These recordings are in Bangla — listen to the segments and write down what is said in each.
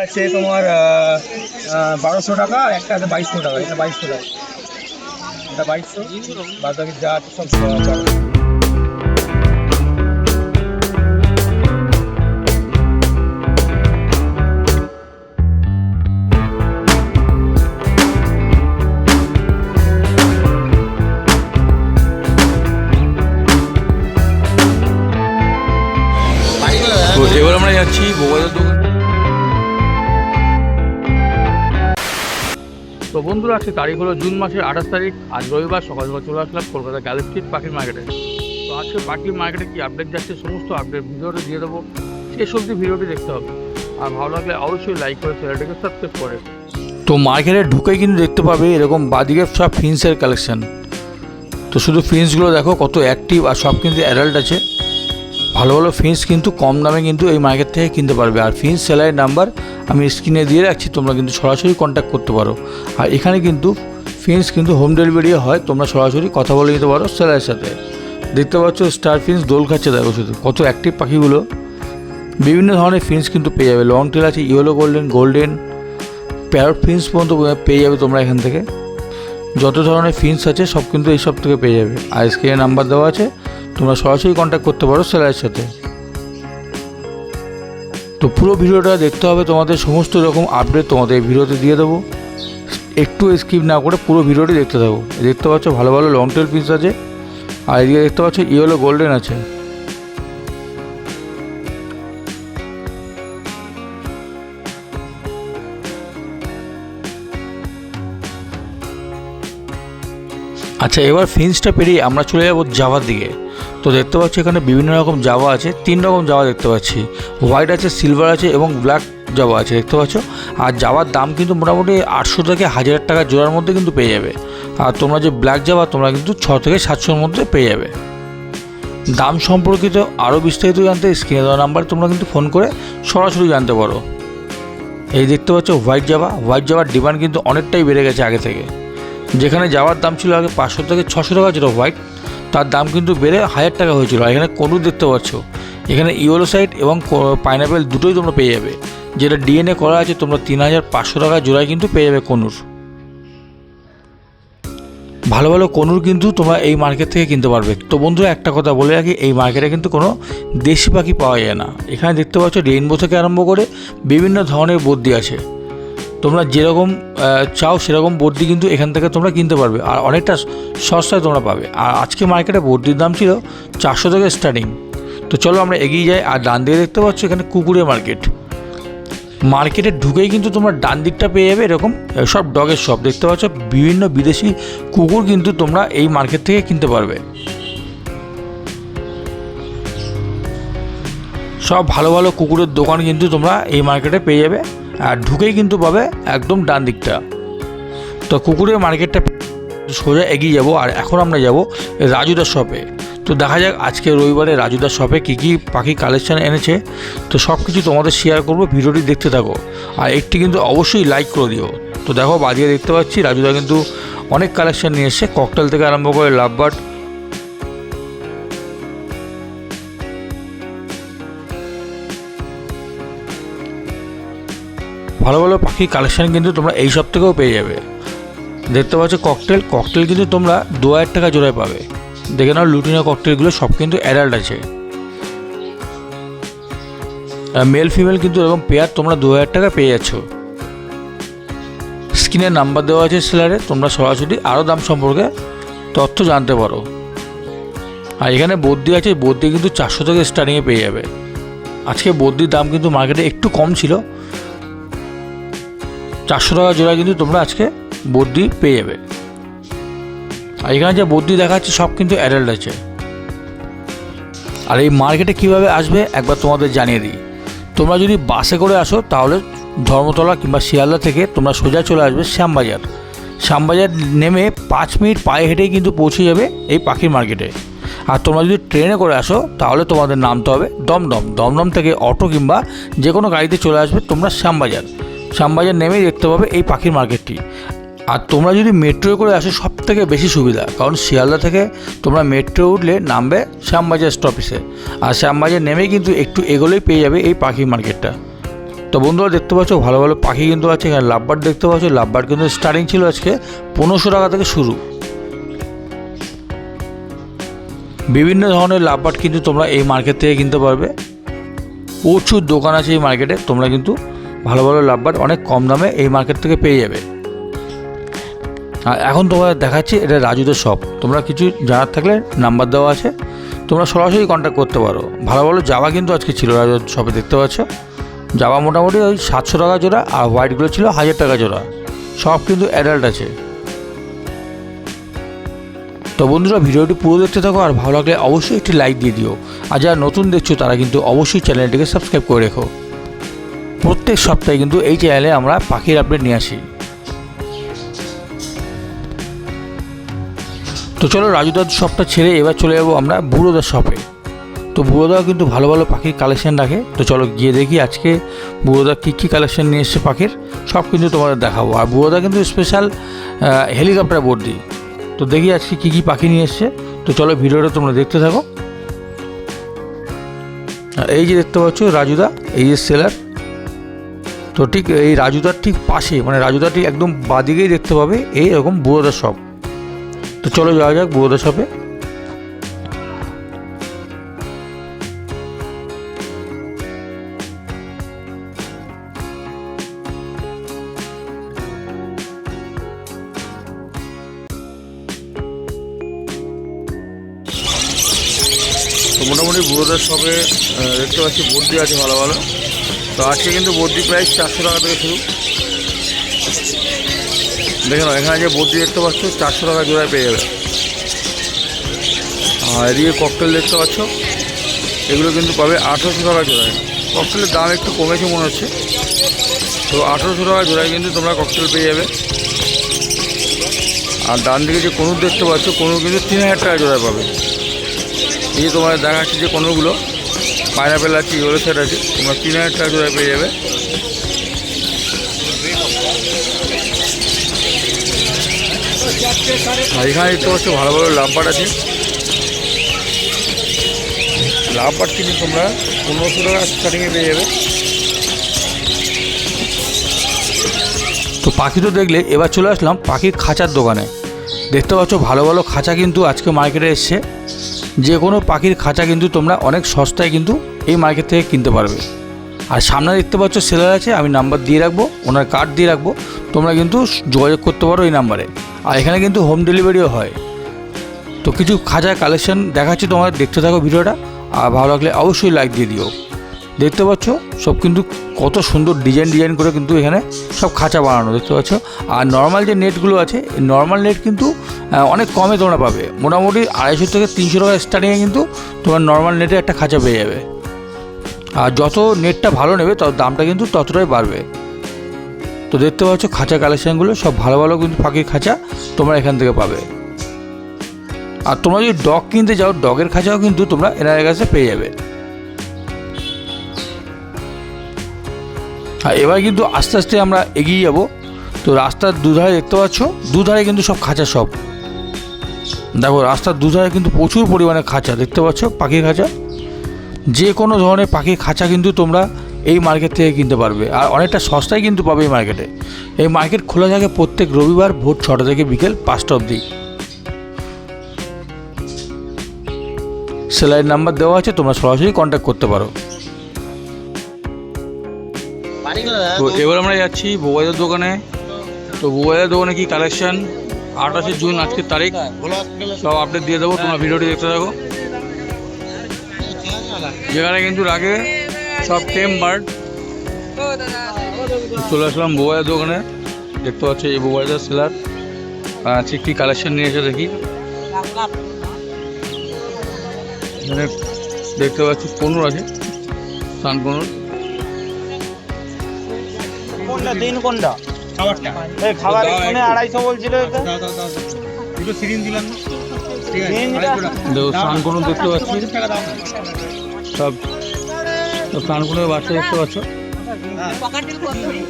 আছে তোমার 1200 টাকা, একটা আছে 2200 টাকা। এটা 2200 টাকা, এটা 2200, বাদ বাকি যা আছে সব 1200। তো এবার আমরা যাচ্ছি মোবাইলের দোকান। তো বন্ধুরা, আজকে তারিখ হলো জুন মাসের 28 তারিখ। আজ রবিবার সকাল সকাল চলে আসলাম কলকাতা গ্যালেক্সি স্ট্রিট পাখির মার্কেটে। তো আজকে পাখির মার্কেটে কি আপডেট যাচ্ছে সমস্ত আপডেট ভিডিওটা দিয়ে দেবো, শেষ অবধি ভিডিওটি দেখতে হবে। আর ভালো লাগলে অবশ্যই লাইক করে চ্যানেলটিকে সাবস্ক্রাইব করে। তো মার্কেটে ঢুকেই কিন্তু দেখতে পাবে এরকম বাদিকে সব ফিন্সের কালেকশন। তো শুধু ফিন্সগুলো দেখো কত অ্যাক্টিভ, আর সব কিন্তু অ্যাডাল্ট আছে। ভালো ভালো ফিন্স কিন্তু কম দামে কিন্তু এই মার্কেট থেকে কিনতে পারবে। আর ফিন্স সেলারের নাম্বার আমি স্ক্রিনে দিয়ে রাখছি, তোমরা কিন্তু সরাসরি কন্ট্যাক্ট করতে পারো। আর এখানে কিন্তু ফিন্স কিন্তু হোম ডেলিভারি হয়, তোমরা সরাসরি কথা বলে নিতে পারো সেলারের সাথে। দেখতে পাচ্ছ স্টার ফিন্স দোল খাচ্ছে, দেখো শুধু কত অ্যাক্টিভ পাখিগুলো। বিভিন্ন ধরনের ফিন্স কিন্তু পেয়ে যাবে, লং টেল আছে, ইয়েলো গোল্ডেন প্যারট ফিন্স পর্যন্ত পেয়ে যাবে তোমরা এখান থেকে। যত ধরনের ফিন্স আছে সব কিন্তু এই সব থেকে পেয়ে যাবে। আর স্ক্রিনে নাম্বার দেওয়া আছে, তোমরা সরাসরি কন্ট্যাক্ট করতে পারো সেলারের সাথে। তো পুরো ভিডিওটা দেখতে হবে, তোমাদের সমস্ত রকম আপডেট তোমাদের এই ভিডিওতে দিয়ে দেবো। একটু স্কিপ না করে পুরো ভিডিওটি দেখতে থাকো। দেখতে পাচ্ছ ভালো ভালো লং টেল ফিন্স আছে, আর এদিকে দেখতে পাচ্ছ ইয়েলো গোল্ডেন আছে। আচ্ছা, এবার ফিন্সটা পেরিয়ে আমরা চলে যাবো জাভার দিকে। তো দেখতে পাচ্ছি এখানে বিভিন্ন রকম জাভা আছে, 3 রকম জাভা দেখতে পাচ্ছি। হোয়াইট আছে, সিলভার আছে এবং ব্ল্যাক জাভা আছে, দেখতে পাচ্ছ। আর জাভার দাম কিন্তু মোটামুটি 800 থেকে 1000 টাকা জোড়ার মধ্যে কিন্তু পেয়ে যাবে। আর তোমরা যে ব্ল্যাক জাভা তোমরা কিন্তু 6 থেকে 700-র মধ্যে পেয়ে যাবে। দাম সম্পর্কিত আরও বিস্তারিত জানতে স্ক্রিনে দেওয়া নাম্বারে তোমরা কিন্তু ফোন করে সরাসরি জানতে পারো। এই দেখতে পাচ্ছ হোয়াইট জাভার ডিমান্ড কিন্তু অনেকটাই বেড়ে গেছে আগে থেকে। যেখানে যাওয়ার দাম ছিল আগে 500 থেকে 600 টাকা যেটা হোয়াইট, তার দাম কিন্তু বেড়ে 1000 টাকা হয়েছিল। আর এখানে কনুর দেখতে পাচ্ছ, এখানে ইয়েলো সাইড এবং পাইনাপেল দুটোই তোমরা পেয়ে যাবে। যেটা ডিএনএ করা আছে তোমরা 3500 টাকা জোড়ায় কিন্তু পেয়ে যাবে কনুর। ভালো ভালো কনুর কিন্তু তোমরা এই মার্কেট থেকে কিনতে পারবে। তো বন্ধুরা, একটা কথা বলে রাখি, এই মার্কেটে কিন্তু কোনো দেশি পাখি পাওয়া যায় না। এখানে দেখতে পাচ্ছ রেইনবো থেকে আরম্ভ করে বিভিন্ন ধরনের বদ্যি আছে। তোমরা যেরকম চাও সেরকম বর্দি কিন্তু এখান থেকে তোমরা কিনতে পারবে, আর অনেকটা সস্তায় তোমরা পাবে। আর আজকে মার্কেটে বর্দির দাম ছিল 400 থেকে স্টার্টিং। তো চলো আমরা এগিয়ে যাই। আর ডান দিকে দেখতে পাচ্ছ এখানে কুকুরের মার্কেটে ঢুকেই কিন্তু তোমরা ডান দিকটা পেয়ে যাবে এরকম সব ডগের শপ। দেখতে পাচ্ছ বিভিন্ন বিদেশি কুকুর কিন্তু তোমরা এই মার্কেট থেকে কিনতে পারবে। সব ভালো ভালো কুকুরের দোকান কিন্তু তোমরা এই মার্কেটে পেয়ে যাবে। আর ঢুকেই কিন্তু পাবে একদম ডান দিকটা। তো কুকুরের মার্কেটটা সোজা এগিয়ে যাব। আর এখন আমরা যাব রাজুদার শপে। তো দেখা যাক আজকে রবিবারে রাজুদার শপে কী কী পাখি কালেকশান এনেছে। তো সব কিছু তোমাদের শেয়ার করবো, ভিডিওটি দেখতে থাকো। আর একটি কিন্তু অবশ্যই লাইক করে দিও। তো দেখো বাদিকে দেখতে পাচ্ছি রাজুদা কিন্তু অনেক কালেকশান নিয়ে এসছে, ককটেল থেকে আরম্ভ করে লাভবার্ড। ভালো ভালো পাখির কালেকশান কিন্তু তোমরা এই সব থেকেও পেয়ে যাবে। দেখতে পাচ্ছ ককটেল কিন্তু তোমরা 2000 টাকা জোড়ায় পাবে। দেখে নাও লুটিনো ককটেলগুলো সব কিন্তু অ্যাডাল্ট আছে। মেল ফিমেল কিন্তু এরকম পেয়ার তোমরা 2000 টাকা পেয়ে যাচ্ছ। স্ক্রিনে নাম্বার দেওয়া আছে সেলারে, তোমরা সরাসরি আরও দাম সম্পর্কে তথ্য জানতে পারো। আর এখানে বদ্যি আছে, বদ্যি কিন্তু 400 থেকে স্টার্টিংয়ে পেয়ে যাবে। আজকে বদ্যির দাম কিন্তু মার্কেটে একটু কম ছিল, 400 টাকা জোড়া কিন্তু তোমরা আজকে বদ্যি পেয়ে যাবে। আর এখানে যে বদ্যি দেখাচ্ছে সব কিন্তু অ্যাডাল্ট আছে। আর এই মার্কেটে কীভাবে আসবে একবার তোমাদের জানিয়ে দিই। তোমরা যদি বাসে করে আসো তাহলে ধর্মতলা কিংবা শিয়ালদা থেকে তোমরা সোজা চলে আসবে শ্যামবাজার নেমে 5 মিনিট পায়ে হেঁটেই কিন্তু পৌঁছে যাবে এই পাখির মার্কেটে। আর তোমরা যদি ট্রেনে করে আসো তাহলে তোমাদের নামতে হবে দমদম থেকে অটো কিংবা যে কোনো গাড়িতে চলে আসবে তোমরা শ্যামবাজার নেমেই দেখতে পাবে এই পাখির মার্কেটটি। আর তোমরা যদি মেট্রো করে আসো সব থেকে বেশি সুবিধা, কারণ শিয়ালদা থেকে তোমরা মেট্রো উঠলে নামবে শ্যামবাজার স্টপেজে। আর শ্যামবাজার নেমেই কিন্তু একটু এগোলেই পেয়ে যাবে এই পাখির মার্কেটটা। তো বন্ধুরা দেখতে পাচ্ছ ভালো ভালো পাখি কিন্তু আছে। এখানে লাভবার্ড দেখতে পাচ্ছ, লাভবার্ড কিন্তু স্টার্টিং ছিল আজকে 1500 টাকা থেকে শুরু। বিভিন্ন ধরনের লাভবার্ড কিন্তু তোমরা এই মার্কেট থেকে কিনতে পারবে। প্রচুর দোকান আছে এই মার্কেটে, তোমরা কিন্তু ভালো ভালো লাভবার্ড অনেক কম দামে এই মার্কেট থেকে পেয়ে যাবে। আর এখন তোমাদের দেখাচ্ছি এটা রাজুদের শপ। তোমরা কিছু জানার থাকলে নাম্বার দেওয়া আছে, তোমরা সরাসরি কন্ট্যাক্ট করতে পারো। ভালো ভালো জাবা কিন্তু আজকে ছিল রাজুদের শপে, দেখতে পাচ্ছ জাবা মোটামুটি ওই 700 টাকা জোড়া, আর হোয়াইটগুলো ছিল 1000 টাকা জোড়া। সব কিন্তু অ্যাডাল্ট আছে। তো বন্ধুরা ভিডিওটি পুরো দেখতে থাকো, আর ভালো লাগলে অবশ্যই একটি লাইক দিয়ে দিও। আর যারা নতুন দেখছো তারা কিন্তু অবশ্যই চ্যানেলটিকে সাবস্ক্রাইব করে রেখো। প্রত্যেক সপ্তাহে কিন্তু এই চ্যানেলে আমরা পাখির আপডেট নিয়ে আসি। তো চলো রাজুদার শপটা ছেড়ে এবার চলে যাবো আমরা বুড়োদার শপে। তো বুড়োদাও কিন্তু ভালো ভালো পাখির কালেকশন রাখে। তো চলো গিয়ে দেখি আজকে বুড়োদা কী কী কালেকশন নিয়ে এসছে পাখির, সব কিন্তু তোমাদের দেখাবো। আর বুড়োদা কিন্তু স্পেশাল হেলিকপ্টার বর্দি। তো দেখি আজকে কী কী পাখি নিয়ে এসছে। তো চলো ভিডিওটা তোমরা দেখতে থাকো। এই যে দেখতে পাচ্ছ রাজুদা, এই যে সেলার। তো ঠিক এই রাজুদার ঠিক পাশে, মানে রাজুদা ঠিক একদম বাদিকেই দেখতে পাবে এই এরকম বুড়োদার শপ। তো চলো যাওয়া যাক বুড়োদার শপে। তো মোটামুটি বুড়োদার শপে দেখতে পাচ্ছি বর্দি আছে ভালো ভালো। তো আজকে কিন্তু বর্দি প্রাইস 400 টাকা থেকে শুরু। দেখে নাও এখানে যে বর্দি দেখতে পাচ্ছ 400 টাকা জোড়ায় পেয়ে যাবে। আর এদিকে ককটেল দেখতে পাচ্ছ, এগুলো কিন্তু পাবে 1800 টাকা জোড়ায়। ককটেলের দাম একটু কমেছে মনে হচ্ছে। তো 1800 টাকা জোড়ায় কিন্তু তোমরা ককটেল পেয়ে যাবে। আর ডান দিকে যে কনুর দেখতে পাচ্ছ, কনুর কিন্তু 3000 টাকা জোড়ায় পাবে। এই যে তোমাদের দেখাচ্ছি যে কনুরগুলো, পাইনাপেল আছে, ইয়েলো সেট আছে, তোমরা 3000 টাকা জোড়ায় পেয়ে যাবে। আর এখানে দেখতে পাচ্ছ ভালো ভালো লাভবার্ড আছে। লাভবার্ড কিন্তু তোমরা 1500 টাকা স্টার্টিংয়ে পেয়ে যাবে। তো পাখি তো দেখলে, এবার চলে আসলাম পাখির খাঁচার দোকানে। দেখতে পাচ্ছ ভালো ভালো খাঁচা কিন্তু আজকে মার্কেটে এসছে। যে কোনো পাখির খাঁচা কিন্তু তোমরা অনেক সস্তায় কিন্তু এই মার্কেট থেকে কিনতে পারবে। আর সামনে দেখতে পাচ্ছ সেলার আছে, আমি নাম্বার দিয়ে রাখবো, ওনার কার্ড দিয়ে রাখবো, তোমরা কিন্তু যোগাযোগ করতে পারো এই নাম্বারে। আর এখানে কিন্তু হোম ডেলিভারিও হয়। তো কিছু খাঁচার কালেকশন দেখাচ্ছি তোমাদের, দেখতে থাকো ভিডিওটা। আর ভালো লাগলে অবশ্যই লাইক দিয়ে দিও। দেখতে পাচ্ছ সব কিন্তু কত সুন্দর ডিজাইন করে কিন্তু এখানে সব খাঁচা বানানো, দেখতে পাচ্ছ। আর নর্মাল যে নেটগুলো আছে, নর্মাল নেট কিন্তু অনেক কমে তোমরা পাবে। মোটামুটি 250 থেকে 300 টাকা স্টার্টিংয়ে কিন্তু তোমার নর্মাল নেটে একটা খাঁচা পেয়ে যাবে। আর যত নেটটা ভালো নেবে তত দামটা কিন্তু ততটাই বাড়বে। তো দেখতে পাচ্ছ খাঁচা কালেকশানগুলো সব ভালো ভালো কিন্তু পাখির খাঁচা তোমরা এখান থেকে পাবে। আর তোমরা যদি ডগ কিনতে যাও, ডগের খাঁচাও কিন্তু তোমরা এনার কাছে পেয়ে যাবে। আর এবার কিন্তু আস্তে আস্তে আমরা এগিয়ে যাব। তো রাস্তার দুধারে দেখতে পাচ্ছ, দুধারে কিন্তু সব খাঁচা। সব দেখো রাস্তার দুধারে কিন্তু প্রচুর পরিমাণে খাঁচা দেখতে পাচ্ছ, পাখির খাঁচা। যে কোনো ধরনের পাখির খাঁচা কিন্তু তোমরা এই মার্কেট থেকে কিনতে পারবে। আর অনেকটা সস্তায় কিন্তু পাবে এই মার্কেটে। এই মার্কেট খোলা থাকে প্রত্যেক রবিবার ভোর 6টা থেকে বিকেল 5টা অবধি। সেলাইয়ের নাম্বার দেওয়া আছে, তোমরা সরাসরি কন্ট্যাক্ট করতে পারো। তো এবার আমরা যাচ্ছি বুবাইদার দোকানে। তো বুবাইদার দোকানে কি কালেকশন, 28 জুন আজকের তারিখ, সব আপডেট দিয়ে দেবো, তোমরা ভিডিওটি দেখতে থাকো। যেখানে কিন্তু আগে সব টেম বার্ড। চলে আসলাম বুবাইদার দোকানে, দেখতে পাচ্ছি এই বুবাইদার সেলার। আজকে কী কালেকশন নিয়ে এসে দেখি। এখানে দেখতে পাচ্ছি কনুর আছে, সান কনুর। দিন কোনটা খাবারটা? এই খাবার এখানে 250 বলছিল। এটা দুটো সিরিঞ্জ দিলাম না, ঠিক আছে। দেখো সান কনুর দেখতে পাচ্ছি, সব সানকুনের বাচ্চা দেখতে পাচ্ছ।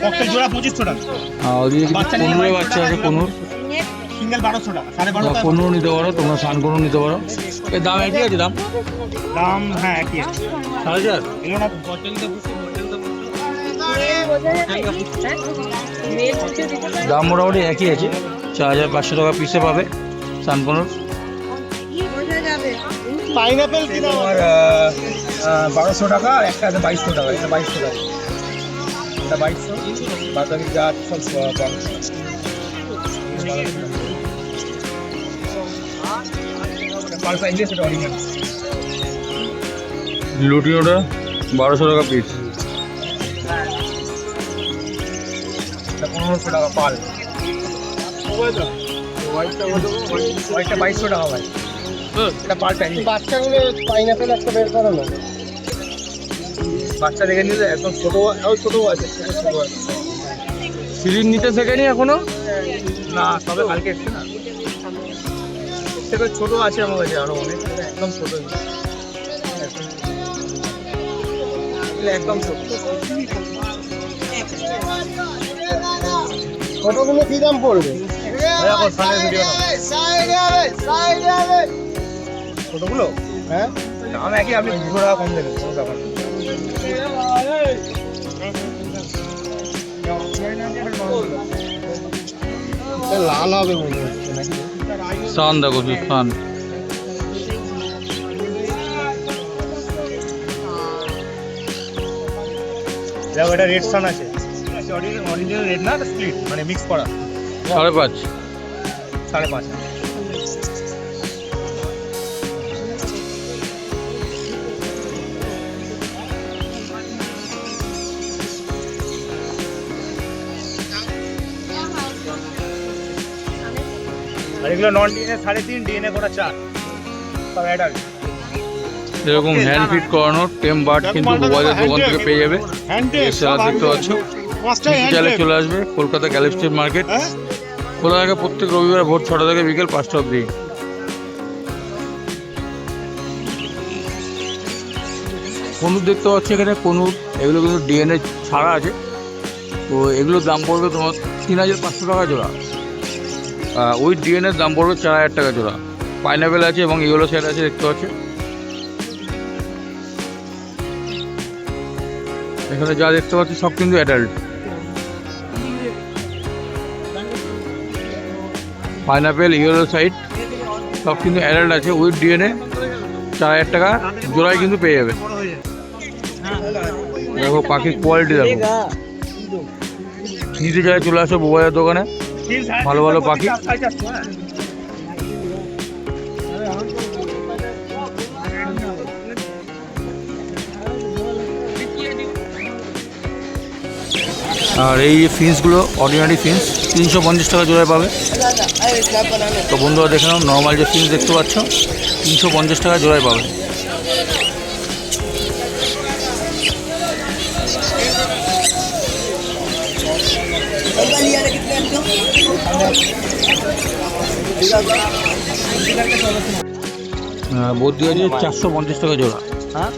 ককটেল জোড়া 2500 টাকা। আর ওদিকে কনুরের বাচ্চা আছে, কনুর সিঙ্গেল 1200 টাকা, 1250 কনুর নিতে পারো তোমরা, সান কনুর নিতে পারো। এর দাম একই আছে? দাম হ্যাঁ একই আছে। 4500। এগুলো না বটলটা বুঝছো, বটলটা বুঝছো। দাম মোটামুটি একই আছে, 4500 টাকা পিসে পাবে সানকনুর। পাইনাপেল কি দাম? তোমার 1200 টাকা, একটা আছে 2200 টাকা, এটা 2200 টাকা, এটা 2200, বাদ বাকি যা আছে সব 1200 পাল্পা ইংলিশ, এটা অরিজিনাল। লুটিনোটা 1200 টাকা পিস। এটা 1500 টাকা পাল। হোয়াইটটা 2200 টাকা ভাই, এটা পাল প্যানি। বাচ্চাগুলো পাইনাপেল একটা বের করো না। বাচ্চা দেখে নিলে একদম ছোট, ছোট আছে, ছোট আছে। সিরিজ নিতে শেখেনি এখনো? না, তবে কালকে এসছে না, এর থেকে ছোট আছে আমার কাছে আরো অনেক, একদম ছোট, একদম ছোট। ছোটগুলো কি দাম পড়বে? ছোটগুলো হ্যাঁ, দাম একই, আপনি 200 টাকা কম দেবেন, কোনো ব্যাপার না। এটা লাল হবে মনে হচ্ছে নাকি? সান দেখো, সান। দেখো এটা রেড সান আছে, অরিজিনাল রেড না, স্প্লিট মানে মিক্স করা, 5.5। 5.5। আর এগুলো নন ডিএনএ 3.5, ডিএনএ করা 4, সব অ্যাডাল্ট। এরকম হ্যান্ড ফিট করানো টেম বার্ড কিন্তু মোবাইলের দোকান থেকে পেয়ে যাবে। এসে আর দেখতে পাচ্ছ, চালে চলে আসবে কলকাতা গ্যালেক্সি মার্কেট। খোলা থাকে প্রত্যেক রবিবার ভোর 6টা থেকে বিকেল 5টা অবধি। কনুর দেখতে পাচ্ছি এখানে, কনুর এগুলো কিন্তু ডিএনএ ছাড়া আছে। তো এগুলোর দাম পড়বে তোমার 3500 টাকা জোড়া। ওই ডিএনএর দাম পড়বে 4000 টাকা জোড়া। পাইনাপেল আছে এবং ইয়েলো সেট আছে, দেখতে পাচ্ছি। এখানে যা দেখতে পাচ্ছি সব কিন্তু অ্যাডাল্ট। পাইনাপেল, ইয়েলো সাইড সব কিন্তু অ্যাডাল্ট আছে, উইথ ডিএনএ 4000 টাকা জোড়ায় কিন্তু পেয়ে যাবে। দেখো পাখির কোয়ালিটি দেখো। নিতে চাই চলে আসো মোবাইলের দোকানে, ভালো ভালো পাখি। আর এই যে ফিন্সগুলো অর্ডিনারি ফিন্স 350 টাকা জোড়ায় পাবে। তো বন্ধুরা দেখে নাও, নর্মাল যে ফিন্স দেখতে পাচ্ছ 350 টাকা জোড়ায় পাবে। বদ্রি আছে 450 টাকা জোড়া। হ্যাঁ,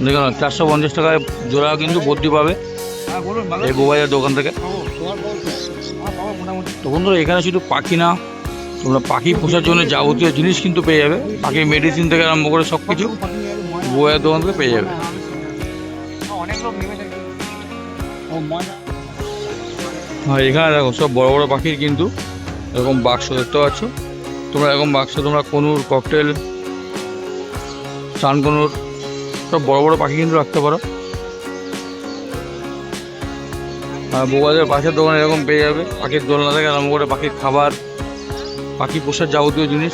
দেখুন 450 টাকায় জোড়া কিন্তু বদ্রি পাবে এই মোবাইলের দোকান থেকে। তো বন্ধুরা এখানে শুধু পাখি না, তোমরা পাখি পোষার জন্য যাবতীয় জিনিস কিন্তু পেয়ে যাবে। পাখির মেডিসিন থেকে আরম্ভ করে সব কিছু মোবাইলের দোকান থেকে পেয়ে যাবে। হ্যাঁ, এখানে দেখো সব বড় বড় পাখির কিন্তু এরকম বাক্স দেখতে পাচ্ছ তোমরা। এরকম বাক্স তোমরা কনুর, ককটেল, সানকনুর সব বড় বড় পাখি কিন্তু রাখতে পারো। আর মোবাইলের পাশের দোকানে এরকম পেয়ে যাবে পাখির দোলনা থেকে আরম্ভ করে পাখির খাবার, পাখি পোষার যাবতীয় জিনিস।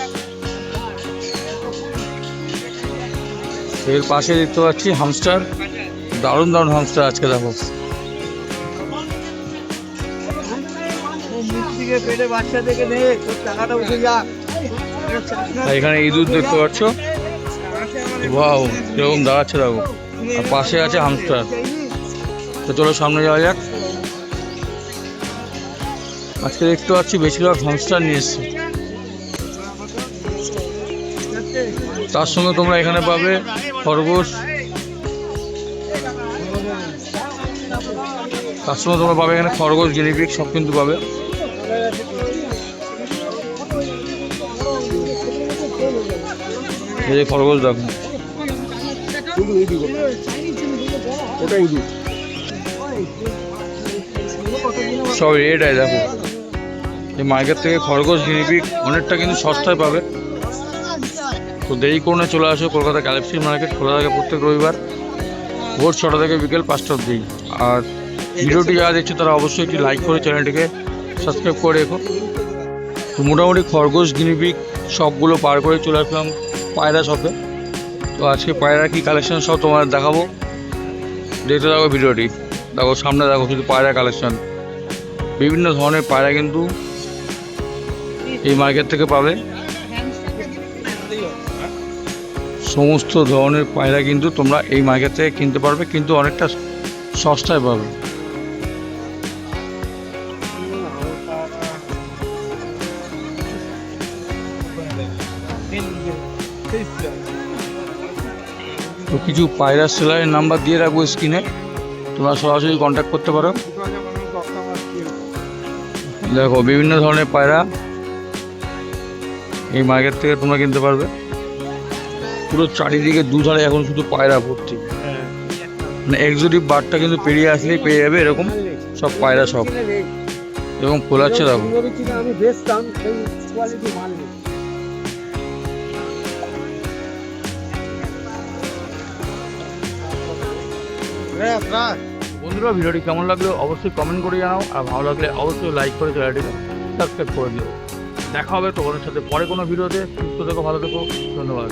এর পাশে দেখতে পাচ্ছি হামস্টার, দারুণ দারুণ হামস্টার আজকে দেখো। এখানে ইঁদুর দেখতে পাচ্ছ, ওয়াও কিরকম দাঁড়াচ্ছে দেখো। আর পাশে আছে হামস্টার। তো চলো সামনে যাওয়া যাক। আজকে দেখতে পাচ্ছি বেশিরভাগ হামস্টার নিয়ে এসছে। তার সঙ্গে তোমরা এখানে পাবে খরগোশ, তার সঙ্গে তোমরা পাবে এখানে খরগোশ, গিনিপিগ সব কিন্তু পাবে। এই যে খরগোশ দেখো, ওটা ইঁদুর। সব রেট আছে দেখো। এই মার্কেট থেকে খরগোশ গিনিপিগ অনেকটা কিন্তু সস্তায় পাবে। তো দেরি করে না চলে আসো, কলকাতা গ্যালাক্সি মার্কেট খোলা থাকে প্রত্যেক রবিবার ভোর 6টা থেকে বিকেল 5টা অবধি। আর ভিডিওটি যারা দেখছে তারা অবশ্যই একটি লাইক করে চ্যানেলটিকে সাবস্ক্রাইব করে রেখো। তো মোটামুটি খরগোশ গিনিপিগ সবগুলো পার করে চলে আসলাম পায়রা শপে। তো আজকে পায়রা কি কালেকশন সব তোমাদের দেখাবো, দেখতে থাকো ভিডিওটি। দেখো সামনে দেখো শুধু পায়রা কালেকশন, বিভিন্ন ধরনের পায়রা কিন্তু এই মার্কেট থেকে পাবে। সমস্ত ধরনের পায়রা কিন্তু তোমরা এই মার্কেট থেকে কিনতে পারবে, কিন্তু অনেকটা সস্তায় পাবে। তো কিছু পায়রা সেলারের নাম্বার দিয়ে রাখবো স্ক্রিনে, তোমরা সরাসরি কন্ট্যাক্ট করতে পারো। দেখো বিভিন্ন ধরনের পায়রা এই মার্কেট থেকে তোমরা কিনতে পারবে। পুরো চারিদিকে দুধারে এখন শুধু পায়রা ভর্তি, মানে এক্সোটিক বারটা কিন্তু পেরিয়ে আসলেই পেয়ে যাবে এরকম সব পায়রা সব, এবং ফোলাচ্ছে দেখো। আমি বেচতাম সেই কোয়ালিটি মাল নেই। বন্ধুরা ভিডিওটি কেমন লাগলো অবশ্যই কমেন্ট করে জানাও, আর ভালো লাগলে অবশ্যই লাইক করে চ্যানেলটিকে সাবস্ক্রাইব করে দিও। দেখা হবে তোমাদের সাথে পরে কোনো ভিডিওতে। সুস্থ থেকো, ভালো থেকো, ধন্যবাদ।